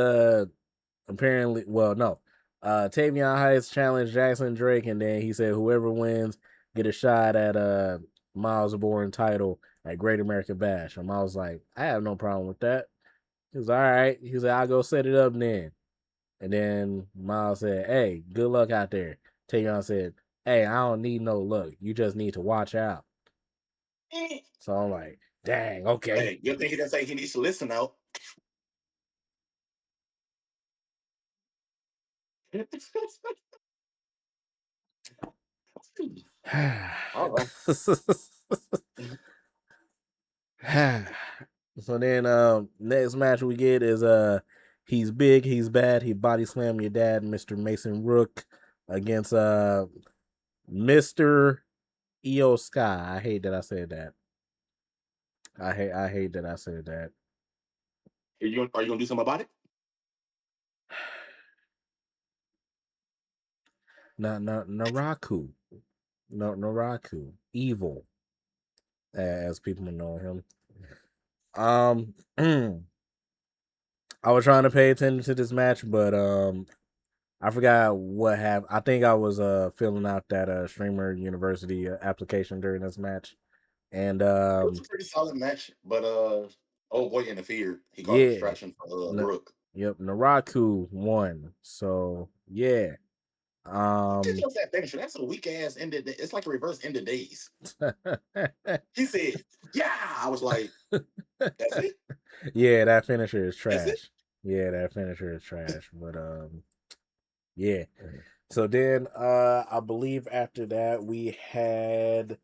apparently, well, no. Tavion Heights challenged Jackson Drake, and then he said whoever wins get a shot at Miles' Bourne title at Great American Bash. And Miles was like, I have no problem with that. He was all right. He said, I'll go set it up then. And then Miles said, hey, good luck out there. Tavion said, hey, I don't need no luck. You just need to watch out. So I'm like, dang, okay. Hey, good thing he didn't say he needs to listen out. All right. So then next match we get is he's big, he's bad, he body slammed your dad, Mr. Mason Rook, against Mr. Io Sky. I hate that I said that. I hate that I said that. Are you gonna do something about it? Naraku. No, Naraku. Evil, as people know him. I was trying to pay attention to this match, but I forgot what happened. I think I was filling out that Streamer University application during this match. And It was a pretty solid match, but oh boy interfered. He caught a yeah. distraction from Rook. Yep, Naraku won. So yeah. Just love that finisher. That's a weak ass ended. It's like a reverse end of days. He said, "Yeah." I was like, "That's it." Yeah, that finisher is That's it. trash. Yeah, that finisher is trash. But yeah. So then I believe after that we had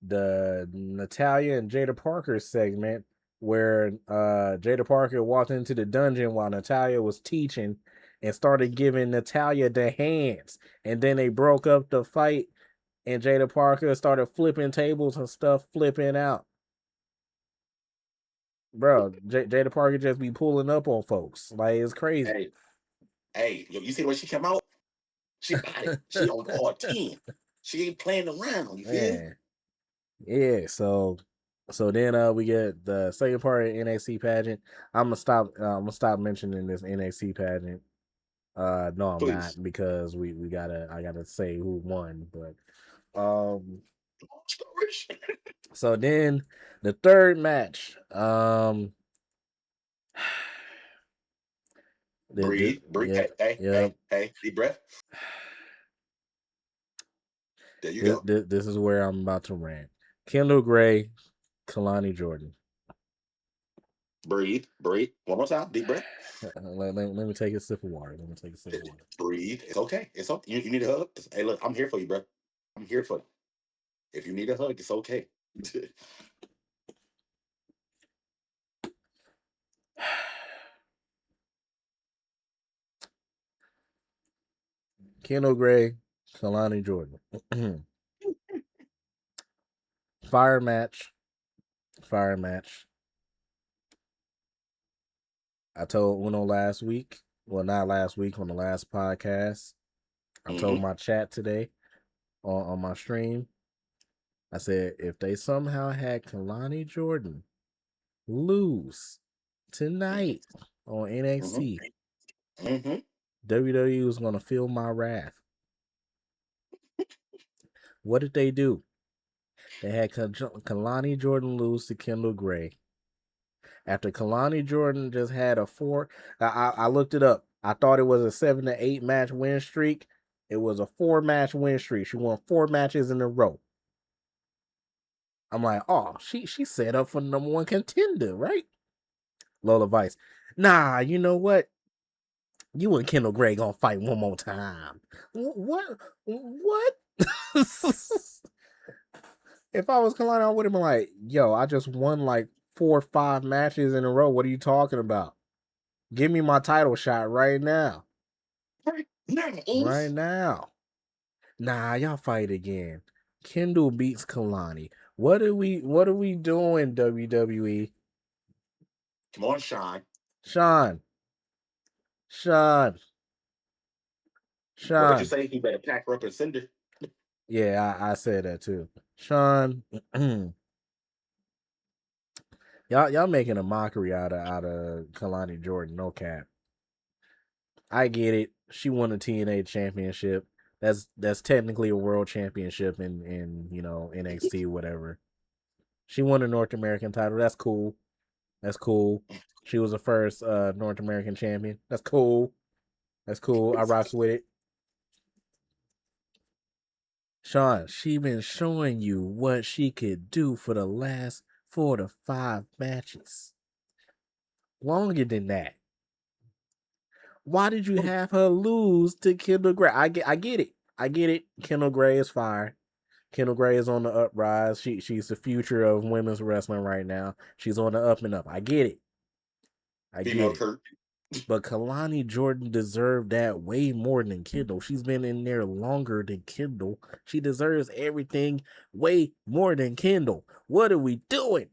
the Natalya and Jada Parker segment where Jada Parker walked into the dungeon while Natalya was teaching and started giving Natalya the hands, and then they broke up the fight and Jada Parker started flipping tables and stuff, flipping out. Bro, Jada Parker just be pulling up on folks. Like, it's crazy. Hey, you see the way she came out? She bought it. She on all 10. She ain't playing around. You feel me? Yeah, so then we get the second part of NXT pageant. I'm gonna stop mentioning this NXT pageant. No, I'm Please. not, because I gotta say who won. But so then the third match, Breathe. yeah, Hey, deep breath. There you go. This is where I'm about to rant. Kendall Gray, Kalani Jordan. Breathe. One more time. Deep breath. Let me take a sip of water. Breathe. It's okay. It's okay. You need a hug? Hey, look, I'm here for you, bro. I'm here for you. If you need a hug, it's okay. Kendall Gray, Kalani Jordan. Fire match. I told Uno last week. Well, not last week, on the last podcast. I told my chat today on my stream. I said, if they somehow had Kalani Jordan lose tonight on NXT, WWE was going to feel my wrath. What did they do? They had Kalani Jordan lose to Kendall Gray. After Kalani Jordan just had a 4, I looked it up. I thought it was a 7 to 8 match win streak. It was a 4 match win streak. She won 4 matches in a row. I'm like, oh, she set up for the #1 contender, right? Lola Vice. Nah, you know what? You and Kendall Gray gonna fight one more time. What? If I was Kalani, I would have been like, yo, I just won like 4 or 5 matches in a row. What are you talking about? Give me my title shot right now. Right now. Nah, y'all fight again. Kendall beats Kalani. What are we doing, WWE? Come on, Sean. What did you say? He better pack her up and send her. Yeah, I said that too. Sean, Y'all making a mockery out of Kalani Jordan. No cap. I get it. She won a TNA championship. That's technically a world championship in NXT, whatever. She won a North American title. That's cool. That's cool. She was the first North American champion. That's cool. That's cool. I rocks with it. Sean, she been showing you what she could do for the last 4 to 5 matches. Longer than that. Why did you have her lose to Kendall Gray? I get it. I get it. Kendall Gray is fire. Kendall Gray is on the uprise. She's the future of women's wrestling right now. She's on the up and up. I get it. I Female get it. Kurt. But Kalani Jordan deserved that way more than Kendall. She's been in there longer than Kendall. She deserves everything way more than Kendall. What are we doing?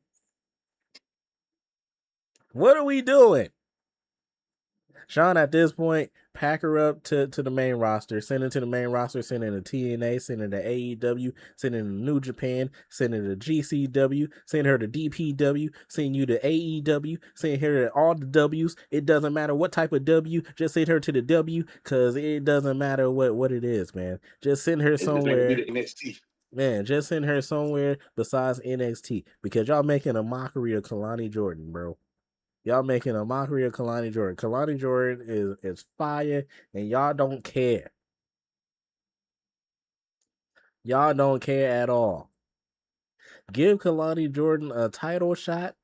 What are we doing? Sean, at this point, pack her up to the main roster. Send her to the main roster. Send her to TNA. Send her to AEW. Send her to New Japan. Send her to GCW. Send her to DPW. Send you to AEW. Send her to all the W's. It doesn't matter what type of W. Just send her to the W, because it doesn't matter what it is, man. Just send her somewhere. NXT. Man, just send her somewhere besides NXT, because y'all making a mockery of Kalani Jordan, bro. Y'all making a mockery of Kalani Jordan. Kalani Jordan is fire, and y'all don't care. Y'all don't care at all. Give Kalani Jordan a title shot,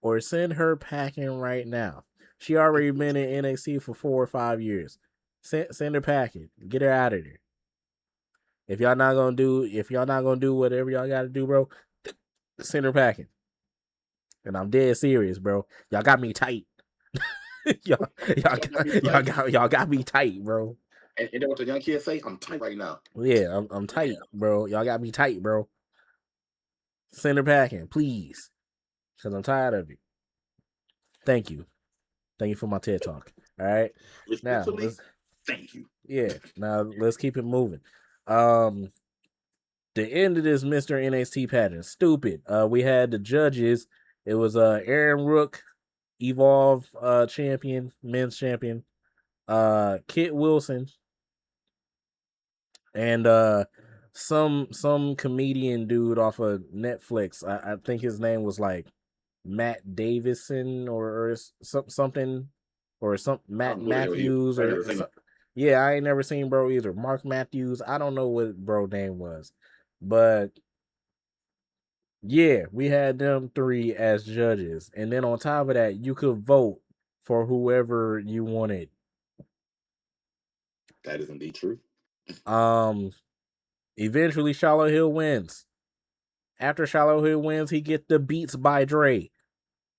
or send her packing right now. She already been in NXT for 4 or 5 years. Send her packing. Get her out of there. If y'all not gonna do whatever y'all gotta do, bro, send her packing. And I'm dead serious, bro. Y'all got me tight. y'all got me tight, bro. And then what the young kids say, I'm tight right now. Yeah, I'm tight, bro. Y'all got me tight, bro. Send her packing, please, because I'm tired of it. Thank you for my TED talk. All right, now let's. Thank you. Yeah, now let's keep it moving. The end of this Mr. NXT pageant, stupid. We had the judges. It was Aaron Rook, Evolve champion, men's champion, Kit Wilson, and some comedian dude off of Netflix. I think his name was like Matt Davison or something, or some Matt Matthews or yeah, I ain't never seen bro either. Mark Matthews. I don't know what bro name was, but yeah, we had them 3 as judges, and then on top of that, you could vote for whoever you wanted. That is indeed true. Eventually, Shallow Hill wins. After Shallow Hill wins, he gets the Beats by Dre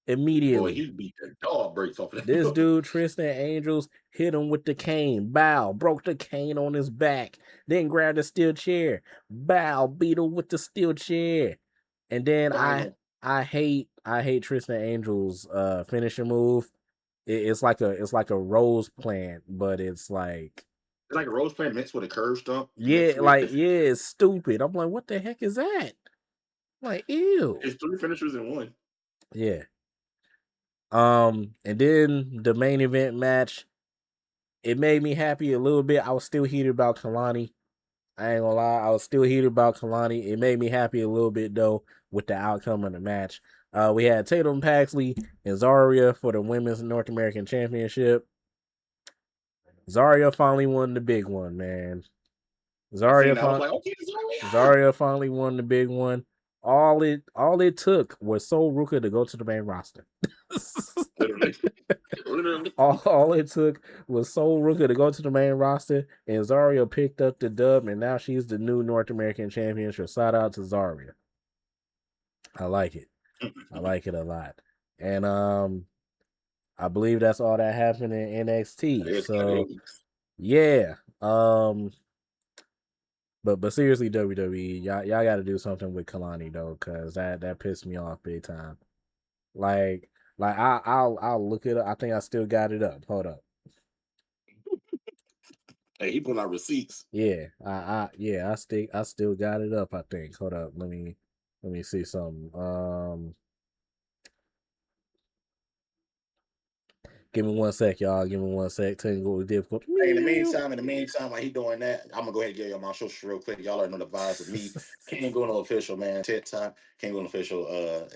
immediately. Boy, he beat the dog breaks off of that. This dude, Tristan Angels, hit him with the cane. Bow, broke the cane on his back. Then grabbed the steel chair. Bow, beat him with the steel chair. And then I hate Tristan Angels' finishing move. It's like a rose plant, but it's like a rose plant mixed with a curve stump. Yeah, it's stupid. I'm like, what the heck is that? I'm like, ew. It's 3 finishers in one. Yeah. And then the main event match, it made me happy a little bit. I was still heated about Kalani. I ain't gonna lie, I was still heated about Kalani. It made me happy a little bit though with the outcome of the match. We had Tatum Paxley and Zarya for the Women's North American Championship. Zarya finally won the big one, man. Zarya finally won the big one. All it took was Sol Ruka to go to the main roster. Literally. All it took was Sol Ruka to go to the main roster, and Zarya picked up the dub, and now she's the new North American champion. So shout out to Zarya. I like it. I like it a lot. And I believe that's all that happened in NXT. So yeah. But seriously, WWE, y'all got to do something with Kalani though, cause that pissed me off big time. Like I'll look it up. I think I still got it up. Hold up. Hey, he put out receipts. Yeah, I still got it up. I think. Hold up. Let me see something. Give me 1 sec, y'all. Give me 1 sec. Technical difficulty. Hey, in the meantime, while he doing that, I'm gonna go ahead and give y'all my social real quick. Y'all already know the vibes with me. KingUno official, man. TikTok, KingUno official,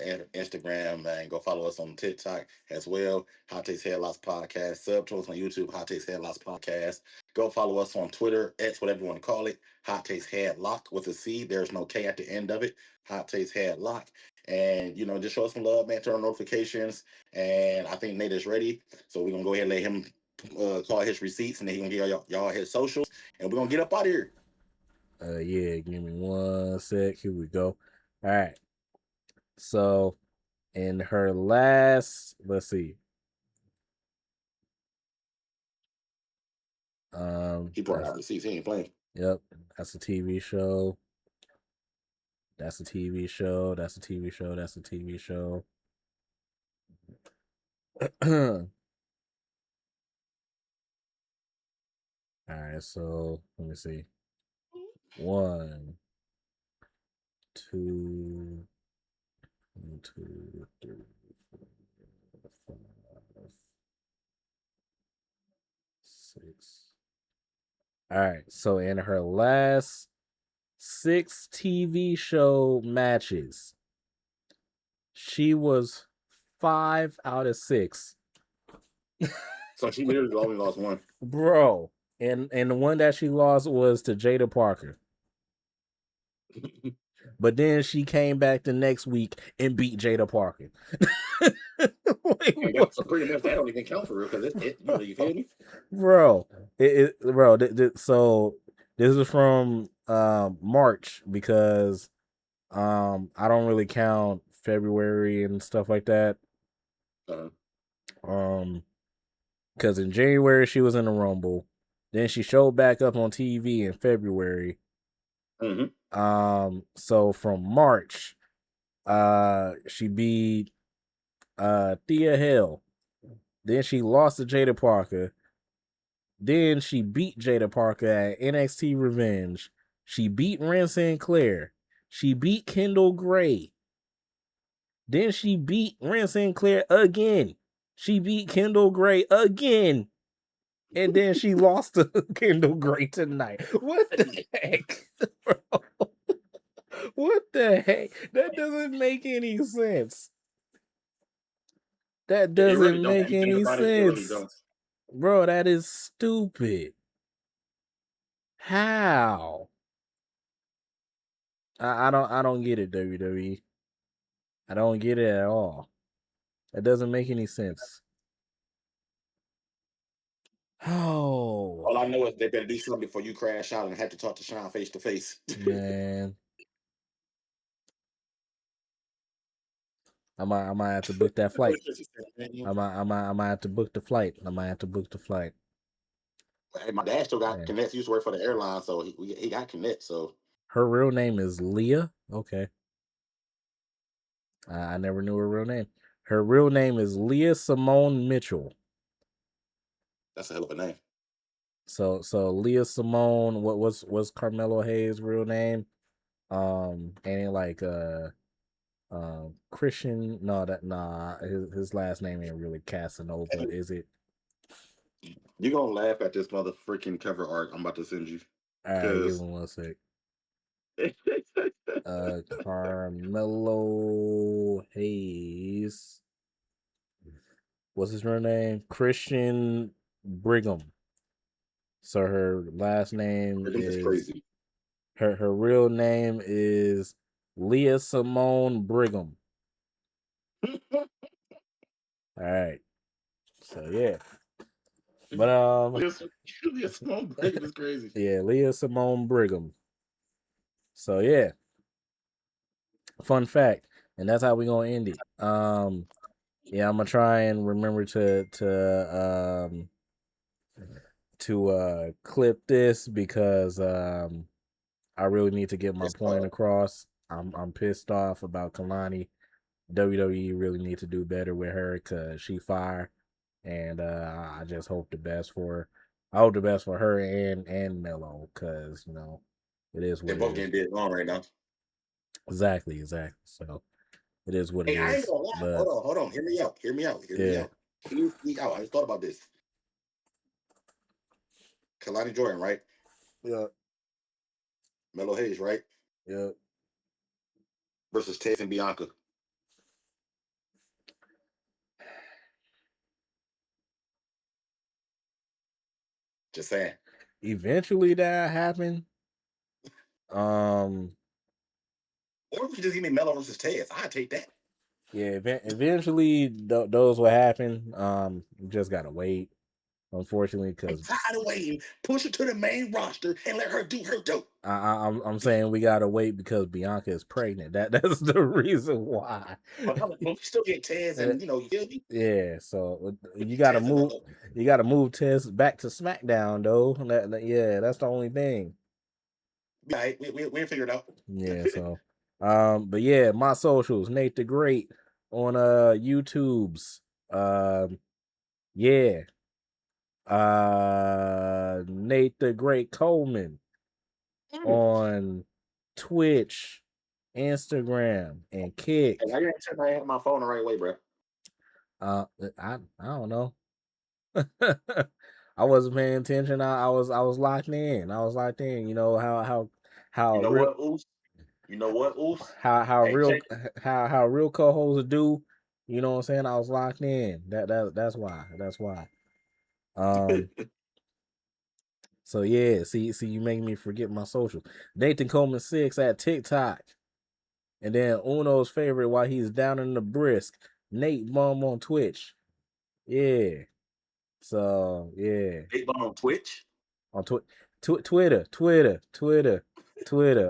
and Instagram, man. Go follow us on TikTok as well. Hot Takes Headlocks podcast. Sub to us on YouTube. Hot Takes Headlocks podcast. Go follow us on Twitter, X, whatever you want to call it. Hot Takes Headlock with a C. There's no K at the end of it. Hot Takes Headlock. And just show us some love, man. Turn on notifications. And I think Nate is ready. So we're gonna go ahead and let him call his receipts, and then he gonna give y'all his socials, and we're gonna get up out of here. Yeah, give me 1 sec. Here we go. All right. So in her last, let's see. He brought out receipts. He ain't playing. Yep, that's a TV show. That's a TV show. That's a TV show. That's a TV show. All right, so let me see. 1, 2, 2, 3, 4, 5, 6. All right, so in her last 6 TV show matches, she was 5 out of 6. So she literally only lost one. Bro. And the one that she lost was to Jada Parker. But then she came back the next week and beat Jada Parker. Wait, so pretty much that don't even count for real, because you feel me? Bro, so this is from March, because I don't really count February and stuff like that. Because in January she was in the Rumble. Then she showed back up on TV in February. So from March, she beat Thea Hale. Then she lost to Jada Parker. Then she beat Jada Parker at NXT Revenge. She beat Ren Sinclair. She beat Kendall Gray. Then she beat Ren Sinclair again. She beat Kendall Gray again. And then she lost to Kendall Gray tonight. What the heck, bro? What the heck? That doesn't make any sense. That doesn't make any sense. Bro, that is stupid. How? I don't get it, WWE. I don't get it at all. That doesn't make any sense. Oh. All I know is they better do something before you crash out and have to talk to Sean face to face. Man. I might have to book that flight. I might have to book the flight. Hey, my dad still got connects. He used to work for the airline, so he got connect. So her real name is Leah. Okay. I never knew her real name. Her real name is Leah Simone Mitchell. That's a hell of a name. So Leah Simone, what's Carmelo Hayes' real name? Ain't like Christian. His last name ain't really Casanova, is it? You're gonna laugh at this mother freaking cover art I'm about to send you. All right, give me 1 sec. Carmelo Hayes. What's his real name? Christian Brigham. So her last name is crazy. Her real name is Leah Simone Brigham. All right. So yeah. But Leah Simone Brigham is crazy. Yeah, Leah Simone Brigham. So yeah. Fun fact. And that's how we're gonna end it. Yeah, I'm gonna try and remember to clip this, because I really need to get my point across. I'm pissed off about Kalani. WWE really need to do better with her, because she fire, and I just hope the best for her. I hope the best for her and Melo, because it is what they're both getting dead wrong right now. Exactly. So it is what it is. I ain't gonna lie. Hold on. Hear me out. Here's the out. I just thought about this. Kalani Jordan, right? Yeah, Melo Hayes, right? yeah. Versus Tess and Bianca. Just saying. Eventually that happened. Or if you just give me Melo versus Tess, I'd take that. Yeah, eventually those will happen. You just gotta wait, unfortunately, I'm because tired of waiting. Push her to the main roster and let her do her dope. I'm saying we gotta wait because Bianca is pregnant. That's the reason why. But we still get Tez, and you feel me? Yeah, so you Get gotta Tez and move. Melo. You gotta move Tess back to SmackDown though. Yeah, that's the only thing. Yeah, we figure it out. Yeah, so but yeah, my socials, NateDaGr8 on YouTube's. Yeah. NateDaGr8 Coleman on Twitch, Instagram, and Kick. And I didn't turn my phone the right way, bro. I don't know. I wasn't paying attention. I was locked in. I was locked in. You know how You know real what, Oos? You know what, Oos? how Hey, real check. how real co-hosts do. You know what I'm saying? I was locked in. That's why. That's why. So yeah, see, you making me forget my social. Nathan Coleman 6 at TikTok, and then Uno's favorite while he's down in the brisk, Nate Bum on Twitch. Yeah. So yeah, Big Bum on Twitch. on Twitter.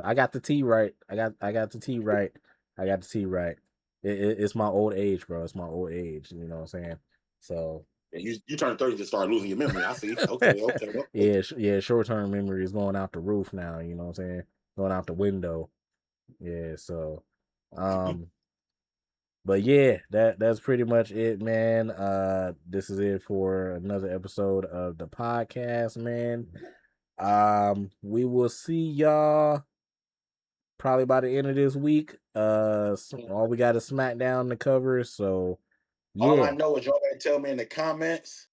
I got the T right. I got the T right. I got the T right. It's my old age, bro. It's my old age. You know what I'm saying? So And you turn 30 to start losing your memory. I see. Okay. yeah, short term memory is going out the roof now. You know what I'm saying? Going out the window. Yeah. So, but yeah, that's pretty much it, man. This is it for another episode of the podcast, man. We will see y'all probably by the end of this week. All we got is SmackDown to cover, so All I yeah. know is y'all better tell me in the comments,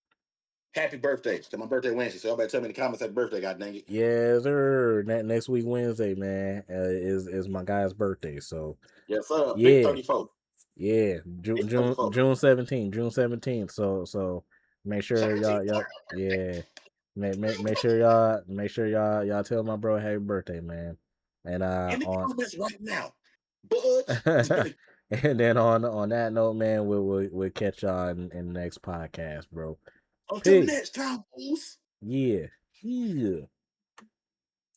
happy birthday. Because my birthday Wednesday, so y'all better tell me in the comments happy birthday, god dang it. Yeah, sir. Next week Wednesday, man, is my guy's birthday. So Yes, sir. Big yeah, 34. yeah, Big 34. June 17th. So make sure 17. yeah, make sure y'all tell my bro happy birthday, man. And In the on comments right now. But and then on that note, man, we'll catch y'all in the next podcast, bro. until Peace. next time, Oos. Yeah. Yeah.